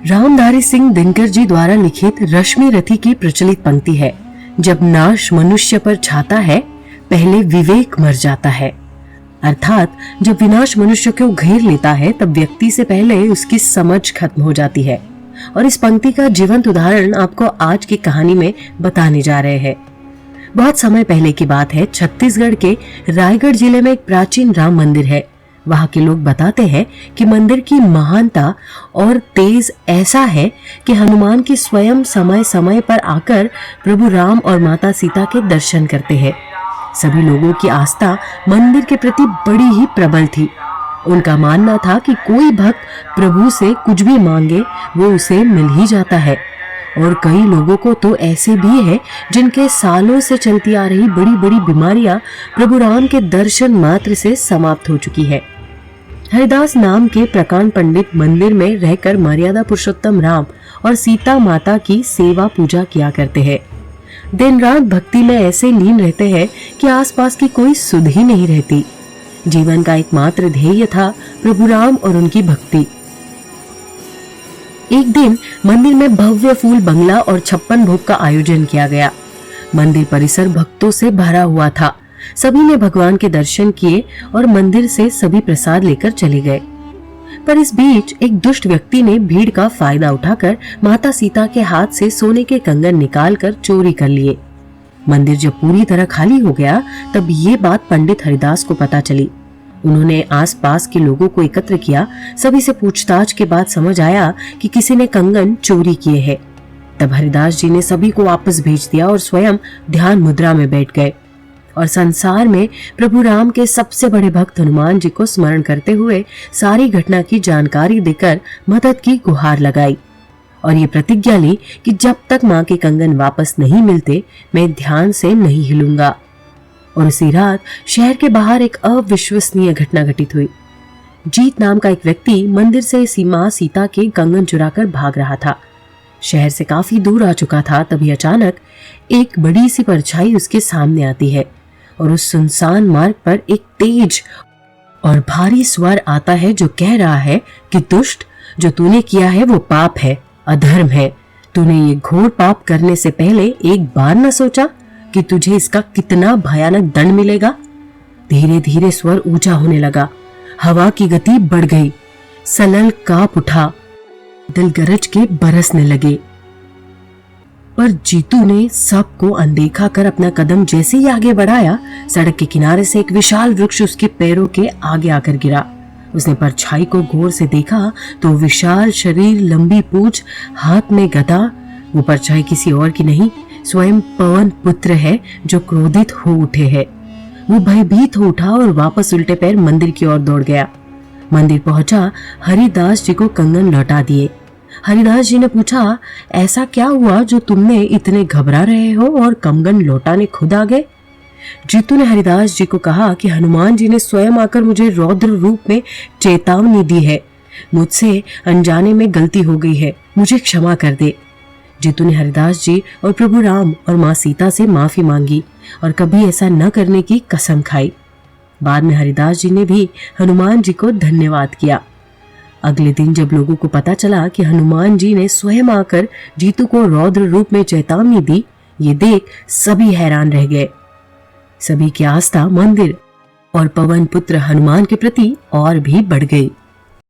रामधारी सिंह दिनकर जी द्वारा लिखित रश्मि रथी की प्रचलित पंक्ति है, जब नाश मनुष्य पर छाता है, पहले विवेक मर जाता है। अर्थात जब विनाश मनुष्य को घेर लेता है, तब व्यक्ति से पहले उसकी समझ खत्म हो जाती है। और इस पंक्ति का जीवंत उदाहरण आपको आज की कहानी में बताने जा रहे हैं। बहुत समय पहले की बात है, छत्तीसगढ़ के रायगढ़ जिले में एक प्राचीन राम मंदिर है। वहाँ के लोग बताते हैं कि मंदिर की महानता और तेज ऐसा है कि हनुमान की स्वयं समय समय पर आकर प्रभु राम और माता सीता के दर्शन करते हैं। सभी लोगों की आस्था मंदिर के प्रति बड़ी ही प्रबल थी। उनका मानना था कि कोई भक्त प्रभु से कुछ भी मांगे वो उसे मिल ही जाता है। और कई लोगों को तो ऐसे भी है जिनके सालों से चलती आ रही बड़ी बड़ी बीमारियां प्रभु राम के दर्शन मात्र से समाप्त हो चुकी है। हरिदास नाम के प्रकांड पंडित मंदिर में रहकर मर्यादा पुरुषोत्तम राम और सीता माता की सेवा पूजा किया करते हैं। दिन रात भक्ति में ऐसे लीन रहते हैं कि आसपास की कोई सुध ही नहीं रहती। जीवन का एकमात्र ध्येय था प्रभु राम और उनकी भक्ति। एक दिन मंदिर में भव्य फूल बंगला और 56 भोग का आयोजन किया गया। मंदिर परिसर भक्तों से भरा हुआ था। सभी ने भगवान के दर्शन किए और मंदिर से सभी प्रसाद लेकर चले गए। पर इस बीच एक दुष्ट व्यक्ति ने भीड़ का फायदा उठाकर माता सीता के हाथ से सोने के कंगन निकालकर चोरी कर लिए। मंदिर जब पूरी तरह खाली हो गया, तब ये बात पंडित हरिदास को पता चली। उन्होंने आसपास के लोगों को एकत्र किया। सभी से पूछताछ के बाद समझ आया कि किसी ने कंगन चोरी किए हैं। तब हरिदास जी ने सभी को वापस भेज दिया और स्वयं ध्यान मुद्रा में बैठ गए और संसार में प्रभु राम के सबसे बड़े भक्त हनुमान जी को स्मरण करते हुए सारी घटना की जानकारी देकर मदद की गुहार लगाई और ये प्रतिज्ञा ली कि जब तक माँ के कंगन वापस नहीं मिलते, मैं ध्यान से नहीं हिलूंगा। और उसी रात शहर के बाहर एक अविश्वसनीय घटना घटित हुई। जीत नाम का एक व्यक्ति मंदिर से सीमा सीता के कंगन चुराकर भाग रहा था। शहर से काफी दूर आ चुका था। तभी अचानक एक बड़ी सी परछाई उसके सामने आती है और उस सुनसान मार्ग पर एक तेज और भारी स्वर आता है जो कह रहा है कि दुष्ट, जो तूने किया है वो पाप है, अधर्म है। तूने ये घोर पाप करने से पहले एक बार न सोचा कि तुझे इसका कितना भयानक दंड मिलेगा। धीरे धीरे स्वर ऊंचा होने लगा। हवा की गति बढ़ गई। सनल कांप उठा। दिल गरज के बरसने लगे। पर जीतू ने सबको अनदेखा कर अपना कदम जैसे ही आगे बढ़ाया, सड़क के किनारे से एक विशाल वृक्ष उसके पैरों के आगे आकर गिरा। उसने परछाई को गौर से देखा तो विशाल शरीर, लंबी पूंछ, हाथ में गदा। वो परछाई किसी और की नहीं, स्वयं पवन पुत्र है जो क्रोधित हो उठे है। वो भयभीत हो उठा और वापस उल्टे पैर मंदिर की ओर दौड़ गया। मंदिर पहुंचा, हरिदास जी को कंगन लौटा दिए। हरिदास जी ने पूछा, ऐसा क्या हुआ जो तुमने इतने घबरा रहे हो और कंगन लौटाने खुद आ गए? जीतू ने हरिदास जी को कहा कि हनुमान जी ने स्वयं आकर मुझे रौद्र रूप में चेतावनी दी है। मुझसे अनजाने में गलती हो गई है, मुझे क्षमा कर दे। जीतू ने हरिदास जी और प्रभु राम और माँ सीता से माफी मांगी और कभी ऐसा न करने की कसम खाई। बाद में हरिदास जी ने भी हनुमान जी को धन्यवाद किया। अगले दिन जब लोगों को पता चला कि हनुमान जी ने स्वयं आकर जीतू को रौद्र रूप में चेतावनी दी, ये देख सभी हैरान रह गए। सभी की आस्था मंदिर और पवन पुत्र हनुमान के प्रति और भी बढ़ गई।